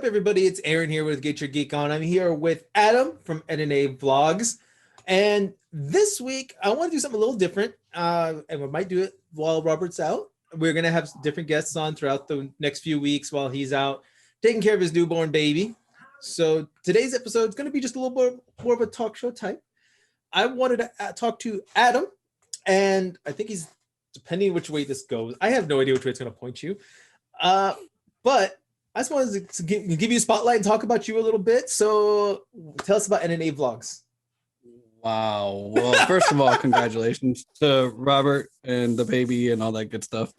everybody? It's Aaron here with Get Your Geek On. I'm here with Adam from N&A Vlogs. And this week, I want to do something a little different. And we might do it while Robert's out. We're going to have different guests on throughout the next few weeks while he's out taking care of his newborn baby. So today's episode is going to be just a little bit more of a talk show type. I wanted to talk to Adam, and I think he's, depending which way this goes, I have no idea which way it's going to point you. But I just wanted to give you a spotlight and talk about you a little bit. So tell us about N&A Vlogs. Wow. Well, first of all, congratulations to Robert and the baby and all that good stuff.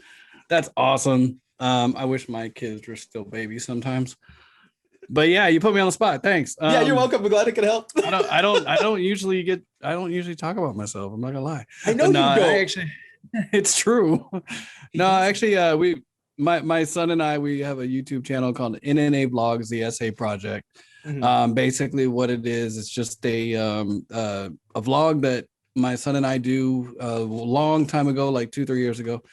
That's awesome. I wish my kids were still babies sometimes. But yeah, you put me on the spot. Thanks. Yeah, you're welcome. I'm glad I could help. I don't usually talk about myself. I'm not gonna lie. I know you don't. Actually, it's true. No, actually, my son and we have a YouTube channel called N&A Vlogs, the Essay Project. Mm-hmm. Basically what it is, it's just a vlog that my son and I do a long time ago, like 2-3 years ago.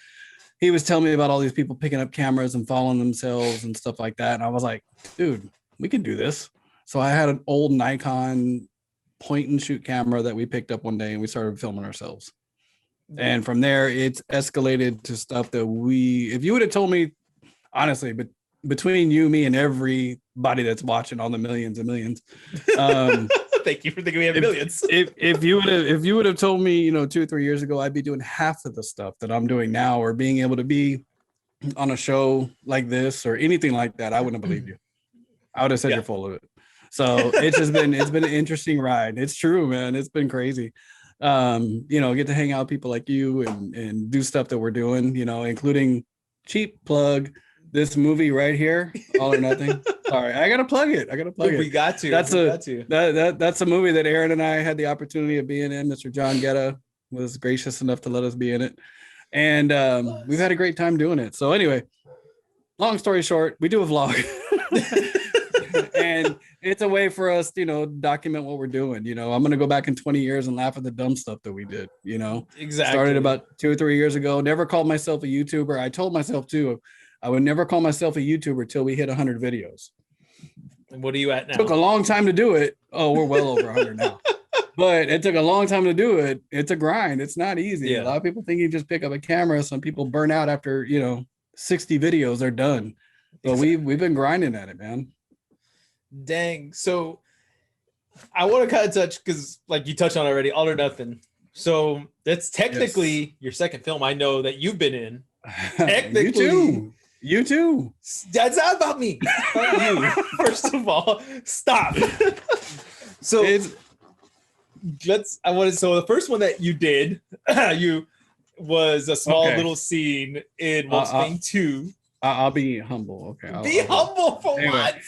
He was telling me about all these people picking up cameras and following themselves and stuff like that. And I was like, dude, we can do this. So I had an old Nikon point and shoot camera that we picked up one day and we started filming ourselves. And from there, it's escalated to stuff that if you would have told me, honestly, but between you, me, and everybody that's watching, all the millions and millions. Thank you for thinking we have millions. If you would have told me, 2 or 3 years ago, I'd be doing half of the stuff that I'm doing now, or being able to be on a show like this or anything like that, I wouldn't have believed you. I would have said you're full of it. So it's been an interesting ride. It's true, man. It's been crazy. Get to hang out with people like you and do stuff that we're doing, including cheap plug this movie right here, All or Nothing. Sorry, I gotta plug it. We got to. That's a movie that Aaron and I had the opportunity of being in. Mr. John Guetta was gracious enough to let us be in it, and we've had a great time doing it. So anyway, long story short, we do a vlog. And it's a way for us to, document what we're doing. I'm going to go back in 20 years and laugh at the dumb stuff that we did, Exactly. Started about 2 or 3 years ago. Never called myself a YouTuber. I told myself too, I would never call myself a YouTuber till we hit 100 videos. And what are you at now? Took a long time to do it. Oh, we're well over 100 now. But it took a long time to do it. It's a grind. It's not easy. Yeah. A lot of people think you just pick up a camera. Some people burn out after, 60 videos, they're done. But exactly. We've been grinding at it, man. Dang. So I want to kind of touch, because like you touched on already, All or Nothing. So that's technically your second film I know that you've been in. Technically. You too. That's not about me. Not you. First of all, stop. So the first one that you did, was a small little scene in Wolf Bane 2. I'll be humble. Okay. Be humble for what?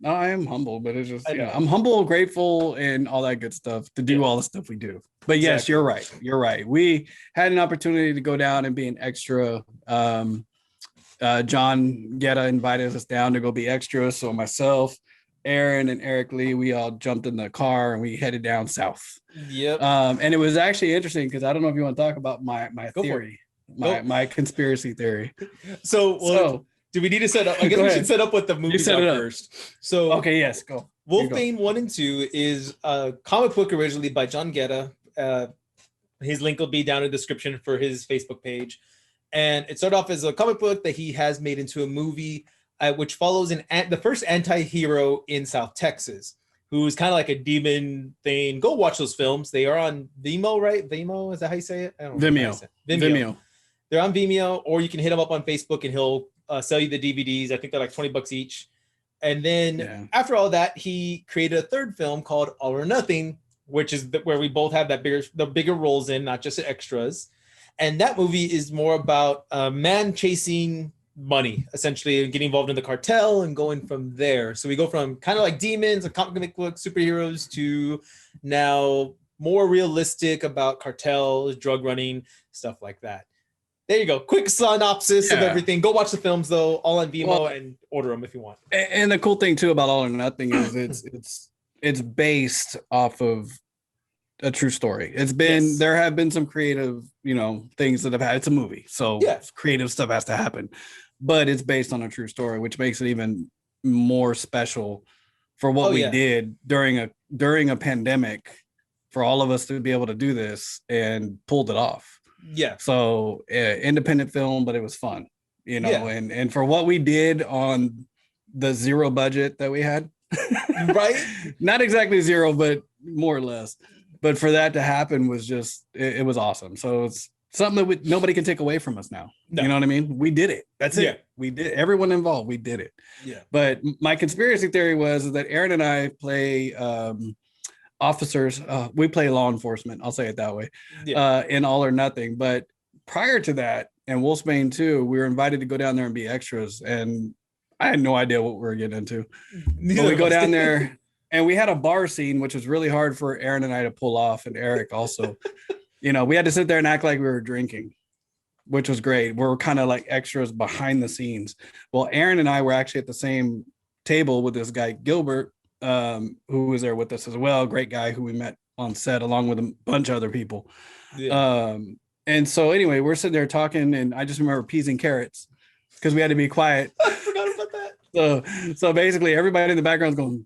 No, I am humble, but it's just, I'm humble, grateful, and all that good stuff to do all the stuff we do. But yes, You're right. We had an opportunity to go down and be an extra. John Guetta invited us down to go be extras. So myself, Aaron, and Eric Lee, we all jumped in the car and we headed down south. Yep. And it was actually interesting because I don't know if you want to talk about my theory. My conspiracy theory. So do we need to set up? I guess we should set up what the movie first. So okay, yes, go. Wolf Bane 1 and 2 is a comic book originally by John Guetta. His link will be down in the description for his Facebook page. And it started off as a comic book that he has made into a movie, which follows the first anti-hero in South Texas, who's kind of like a demon thing. Go watch those films. They are on Vimeo, right? Vimeo, is that how you say it? I don't know. Vimeo. They're on Vimeo, or you can hit him up on Facebook and he'll sell you the DVDs. I think they're like $20 each. And then after all that, he created a third film called All or Nothing, which is where we both have the bigger roles in, not just extras. And that movie is more about a man chasing money, essentially, and getting involved in the cartel and going from there. So we go from kind of like demons and comic book superheroes to now more realistic about cartels, drug running, stuff like that. There you go. Quick synopsis of everything. Go watch the films though, all on Vimeo, and order them if you want. And the cool thing too about All or Nothing is it's based off of a true story. It's been there have been some creative, things that have had. It's a movie, so creative stuff has to happen. But it's based on a true story, which makes it even more special for what we did during a pandemic, for all of us to be able to do this and pulled it off. Yeah. So independent film, but it was fun, you know, and for what we did on the zero budget that we had, right? Not exactly zero, but more or less. But for that to happen was just, it was awesome. So it's something that nobody can take away from us now. No. You know what I mean? We did it. That's it. We did. Everyone involved, we did it. Yeah. But my conspiracy theory was that Aaron and I play officers. We play law enforcement. I'll say it that way. In All or Nothing. But prior to that, and Wolfsbane too, we were invited to go down there and be extras. And I had no idea what we were getting into. But we go down there, and we had a bar scene, which was really hard for Aaron and I to pull off, and Eric also. You know, we had to sit there and act like we were drinking, which was great. We're kind of like extras behind the scenes. Well, Aaron and I were actually at the same table with this guy, Gilbert, who was there with us as well. Great guy who we met on set along with a bunch of other people. Yeah. And so anyway, we're sitting there talking, and I just remember peas and carrots because we had to be quiet. I forgot about that. So basically everybody in the background is going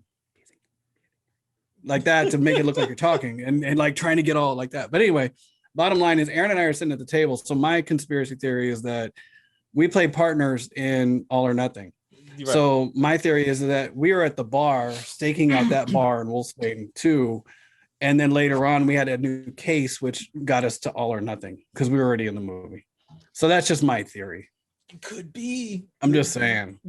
like that to make it look like you're talking and like trying to get all like that. But anyway, bottom line is Aaron and I are sitting at the table. So my conspiracy theory is that we play partners in All or Nothing. Right. So my theory is that we were at the bar, staking out that bar in Wolfsbane too. And then later on, we had a new case, which got us to All or Nothing because we were already in the movie. So that's just my theory. Could be. I'm just saying.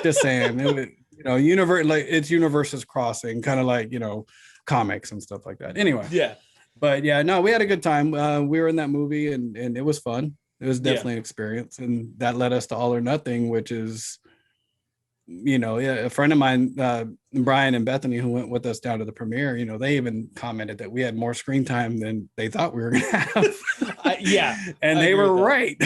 Just saying. You know, universe, like it's universes crossing, kind of like, you know, comics and stuff like that. Anyway. Yeah. But yeah, no, we had a good time. We were in that movie and it was fun. It was definitely an experience. And that led us to All or Nothing, which is, you know, a friend of mine, Brian and Bethany, who went with us down to the premiere, you know, they even commented that we had more screen time than they thought we were going to have. And they were right.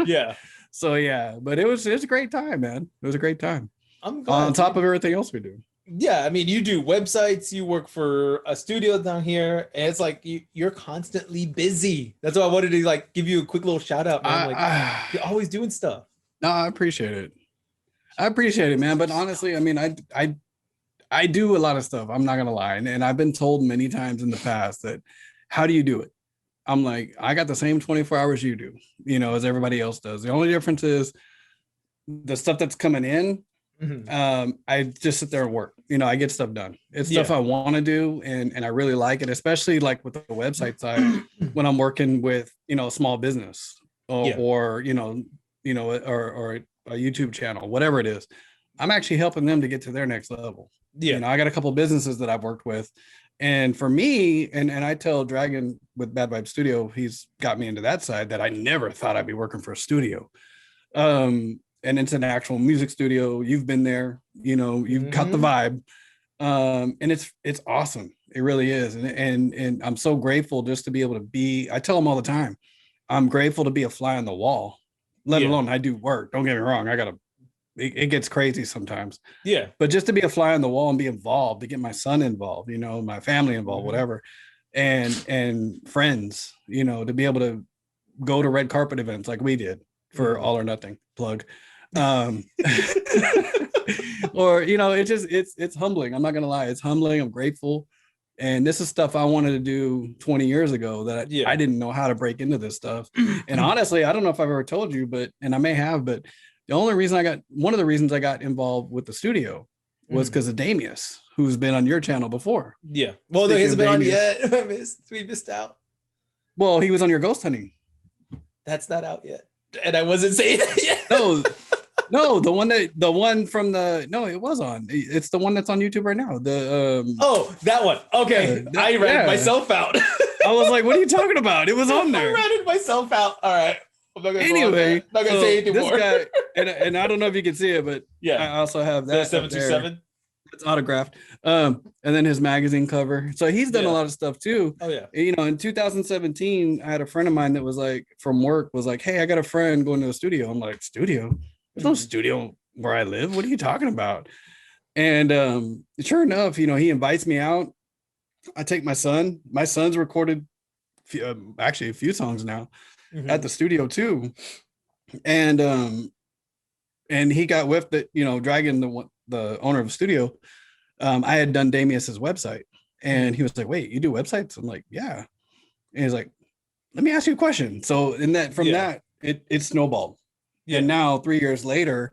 Yeah. So yeah, but it was a great time, man. It was a great time. I'm glad. On top of everything else we do. Yeah, I mean, you do websites, you work for a studio down here, and it's like you're constantly busy. That's why I wanted to like give you a quick little shout out, man. Like you're always doing stuff. No, I appreciate it. I appreciate it, man. But honestly, I mean, I do a lot of stuff. I'm not gonna lie, and I've been told many times in the past that, how do you do it? I'm like, I got the same 24 hours you do, you know, as everybody else does. The only difference is the stuff that's coming in. Mm-hmm. I just sit there and work. You know, I get stuff done. It's stuff I want to do, and I really like it, especially like with the website side when I'm working with, you know, a small business or you know, or a YouTube channel, whatever it is. I'm actually helping them to get to their next level. Yeah, you know, I got a couple of businesses that I've worked with, and for me, and I tell Dragon with Bad Vibe Studio, he's got me into that side that I never thought I'd be working for a studio. And it's an actual music studio. You've been there, you know, you've got the vibe. And it's awesome. It really is. And I'm so grateful just to be able to be, I tell them all the time, I'm grateful to be a fly on the wall, let alone I do work. Don't get me wrong. It gets crazy sometimes. Yeah. But just to be a fly on the wall and be involved, to get my son involved, you know, my family involved, whatever. And friends, you know, to be able to go to red carpet events like we did for All or Nothing, plug. Or, you know, it's humbling. I'm not gonna lie, it's humbling. I'm grateful, and this is stuff I wanted to do 20 years ago that I didn't know how to break into this stuff. And honestly, I don't know if I've ever told you, and I may have, but one of the reasons I got involved with the studio was because of Damius, who's been on your channel before. Yeah, well, no, he hasn't been on yet. We missed out. Well, he was on your ghost hunting. That's not out yet, and I wasn't saying that yet. No, it was on. It's the one that's on YouTube right now. That one. Okay, I ratted myself out. I was like, "What are you talking about?" It was on there. I ratted myself out. All right. I'm not gonna say anything more. Guy, and I don't know if you can see it, but I also have that 727. It's autographed. And then his magazine cover. So he's done a lot of stuff too. Oh yeah. You know, in 2017, I had a friend of mine that was like from work was like, "Hey, I got a friend going to the studio." I'm like, "Studio? There's no studio where I live. What are you talking about?" And sure enough, you know, he invites me out. I take my son. My son's recorded actually a few songs now at the studio too. And he got whiffed that, you know, Dragon, the owner of the studio, I had done Damius's website, and he was like, "Wait, you do websites?" I'm like, "Yeah." And he's like, "Let me ask you a question." So in that, from that, it snowballed. Yeah. And now 3 years later,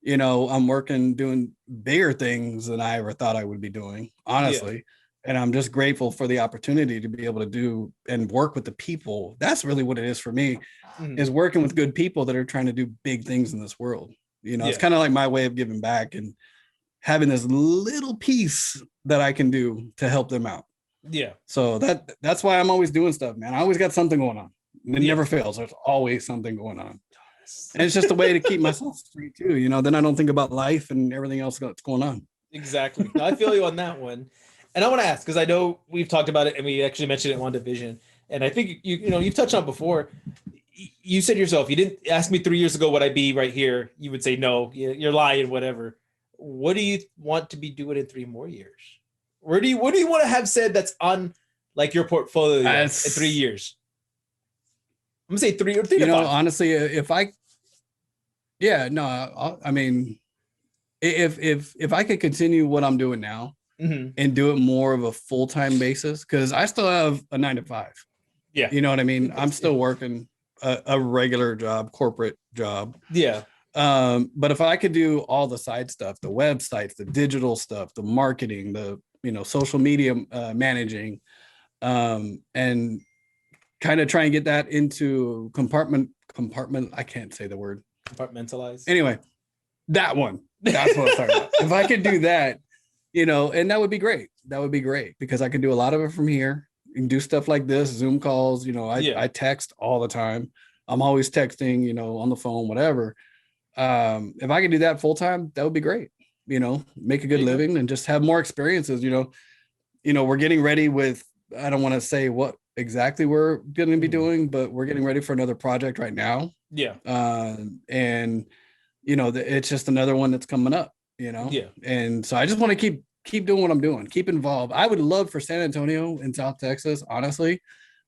you know, I'm working doing bigger things than I ever thought I would be doing, honestly. Yeah. And I'm just grateful for the opportunity to be able to do and work with the people. That's really what it is for me, is working with good people that are trying to do big things in this world. You know, it's kind of like my way of giving back and having this little piece that I can do to help them out. Yeah. So that's why I'm always doing stuff, man. I always got something going on. It never fails. There's always something going on. And it's just a way to keep myself free too, you know. Then I don't think about life and everything else that's going on. Exactly. I feel you on that one. And I want to ask, because I know we've talked about it and we actually mentioned it in WandaVision. And I think you've touched on it before. You said yourself, you didn't ask me 3 years ago would I be right here. You would say no, you're lying, whatever. What do you want to be doing in 3 more years? What do you want to have said that's on like your portfolio in 3 years? I'm gonna say 3 or 3 to 5. Honestly, if I mean, if I could continue what I'm doing now and do it more of a full-time basis, because I still have a 9 to 5. Yeah. You know what I mean? I'm still working a regular job, corporate job. Yeah. But if I could do all the side stuff, the websites, the digital stuff, the marketing, the social media managing, and kind of try and get that into compartment. I can't say the word. Compartmentalize. Anyway, that's what I'm talking about. If I could do that, and that would be great. That would be great, because I can do a lot of it from here. You can do stuff like this, Zoom calls. I text all the time. I'm always texting, on the phone, whatever. If I could do that full time, that would be great. Make a good living and just have more experiences. We're getting ready with, I don't want to say what exactly we're going to be doing, but we're getting ready for another project right now. Yeah. And it's just another one that's coming up, Yeah. And so I just want to keep doing what I'm doing, keep involved. I would love for San Antonio in South Texas, honestly,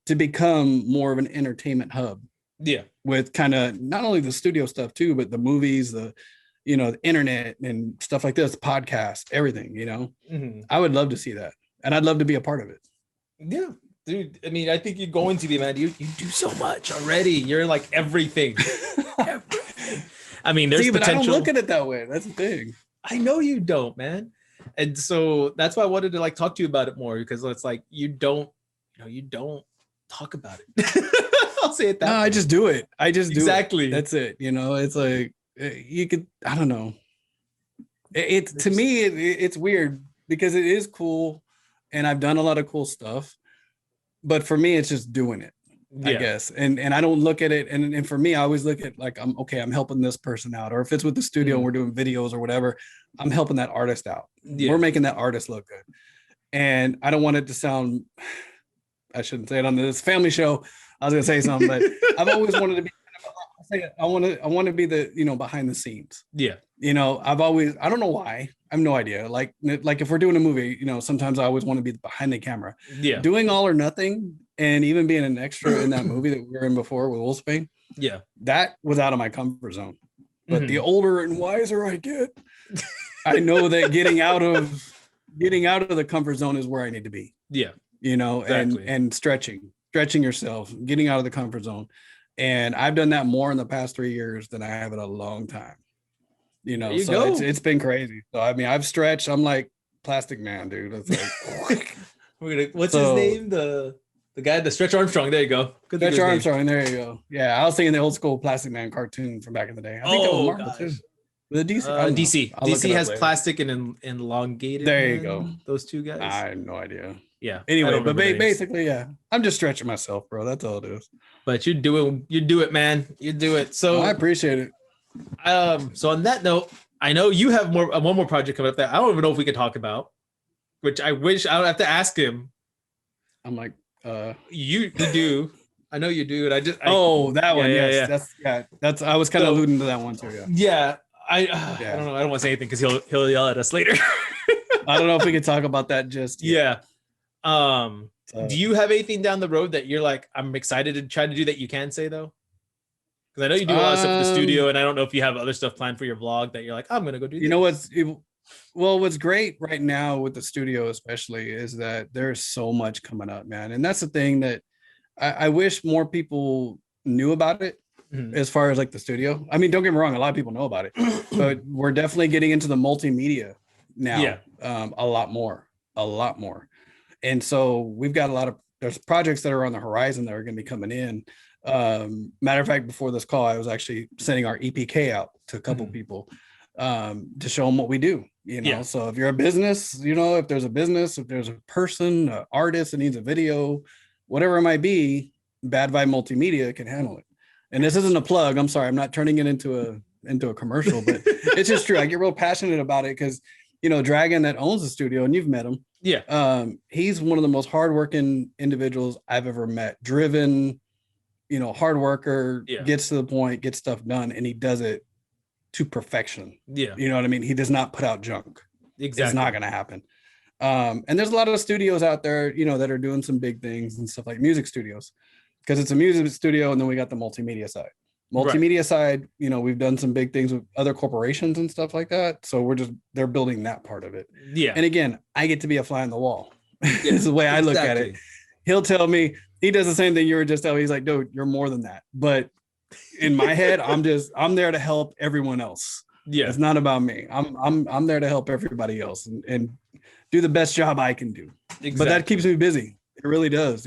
to become more of an entertainment hub. Yeah. With kind of not only the studio stuff too, but the movies, the internet and stuff like this, podcasts, everything, I would love to see that. And I'd love to be a part of it. Yeah, dude. I mean, I think you're going to be, man. You do so much already. You're like everything. Everything. I mean, there's potential. But I don't look at it that way. That's the thing. I know you don't, man. And so that's why I wanted to talk to you about it more, because it's like you don't talk about it. I'll say it that way. I just do it. I just do exactly. It. That's it. It's like you could. I don't know. To me, it's weird because it is cool, and I've done a lot of cool stuff. But for me, it's just doing it. I guess. And I don't look at it. And for me, I always look at like, I'm helping this person out. Or if it's with the studio and we're doing videos or whatever, I'm helping that artist out. Yeah. We're making that artist look good. And I don't want it to sound, I shouldn't say it on this family show. I was gonna say something, but I've always wanted to be. I want to be the behind the scenes. Yeah. I've always, I don't know why. I have no idea. Like if we're doing a movie, sometimes I always want to be behind the camera. Yeah. Doing all or nothing, and even being an extra in that movie that we were in before with Wolfsbane. Yeah. That was out of my comfort zone. But the older and wiser I get, I know that getting out of the comfort zone is where I need to be. Yeah. Exactly. and stretching yourself, getting out of the comfort zone. And I've done that more in the past 3 years than I have in a long time. So it's been crazy. So I mean, I've stretched. I'm like Plastic Man, dude. It's like what's his name? The guy, the Stretch Armstrong. There you go. Stretch Armstrong. There you go. Yeah, I was thinking the old school Plastic Man cartoon from back in the day. I think that was Marvel too. The DC. DC has plastic and elongated. There you go. Those two guys. I have no idea. Yeah. Anyway, but basically, yeah, I'm just stretching myself, bro. That's all it is. But you do it, man. You do it. So I appreciate it. So on that note, I know you have one more project coming up that I don't even know if we can talk about, which I wish I would have to ask him. I'm like, you do. I know you do. And that one. Yes. That's I was kind of alluding to that one too. Yeah. I don't know. I don't want to say anything because he'll yell at us later. I don't know if we can talk about that just yet. Yeah. Do you have anything down the road that you're like, I'm excited to try to do that you can say though? Because I know you do a lot of stuff at the studio, and I don't know if you have other stuff planned for your vlog that you're like, I'm gonna go do. You know what's great right now with the studio, especially, is that there's so much coming up, man. And that's the thing that I wish more people knew about it. As far as like the studio, I mean, don't get me wrong, a lot of people know about it, but we're definitely getting into the multimedia now. A lot more. And so we've got there's projects that are on the horizon that are going to be coming in. Matter of fact, before this call, I was actually sending our EPK out to a couple people to show them what we do, So if you're a business, if there's a person, an artist that needs a video, whatever it might be, Bad Vibe Multimedia can handle it. And this isn't a plug. I'm sorry. I'm not turning it into a commercial, but it's just true. I get real passionate about it because, Dragon, that owns the studio, and you've met him. Yeah. He's one of the most hardworking individuals I've ever met. Driven, hard worker, gets to the point, gets stuff done, and he does it to perfection. Yeah. You know what I mean? He does not put out junk. Exactly. It's not going to happen. And there's a lot of studios out there, that are doing some big things and stuff, like music studios. Because it's a music studio, and then we got the multimedia side. Side, we've done some big things with other corporations and stuff like that. So they're building that part of it. Yeah. And again, I get to be a fly on the wall. This is the way I look at it. He'll tell me, he does the same thing you were just telling me. He's like, dude, you're more than that. But in my head, I'm there to help everyone else. Yeah. It's not about me. I'm there to help everybody else and do the best job I can do. Exactly. But that keeps me busy. It really does,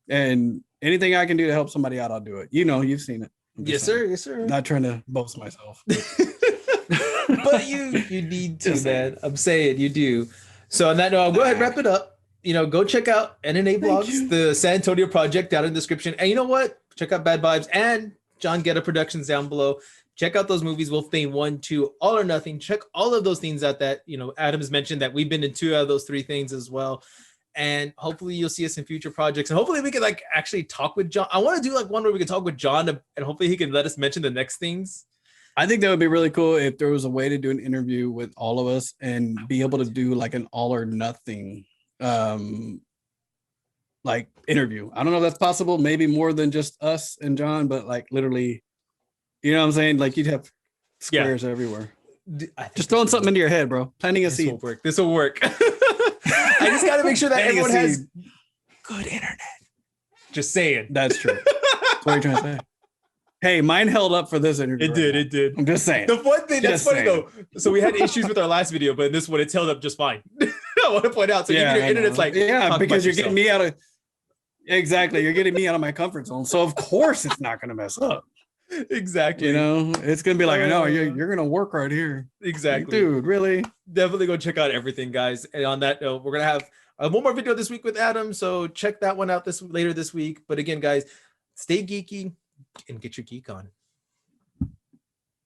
and anything I can do to help somebody out, I'll do it. You've seen it. Yes, sir. Yes, sir. Not trying to boast myself. But you need to, man. I'm saying you do. So on that note, I'll go ahead and wrap it up. Go check out N&A Vlogs, the San Antonio project, down in the description. And you know what? Check out Bad Vibes and John Guetta Productions down below. Check out those movies, Wolf Thing 1, 2, All or Nothing. Check all of those things out that, Adam has mentioned that we've been in 2 out of those 3 things as well. And hopefully you'll see us in future projects. And hopefully we can actually talk with John. I want to do one where we can talk with John and hopefully he can let us mention the next things. I think that would be really cool if there was a way to do an interview with all of us and be able to do an all or nothing interview. I don't know if that's possible. Maybe more than just us and John, but literally, you know what I'm saying? You'd have squares everywhere. Just throwing something into your head, bro. Planting a seed. This will work. I just got to make sure that everyone has good internet. Just saying. That's true. That's what you're trying to say. Hey, mine held up for this interview. It did. I'm just saying. The one thing that's funny though. So we had issues with our last video, but in this one, it's held up just fine. I want to point out. So your internet's because you're getting me out of. Exactly, you're getting me out of my comfort zone. So of course it's not going to mess up. Exactly. It's gonna be no, you're gonna work right here. Exactly. Dude, really? Definitely go check out everything, guys. And on that note, we're gonna have one more video this week with Adam, so check that one out later this week. But again, guys, stay geeky and get your geek on.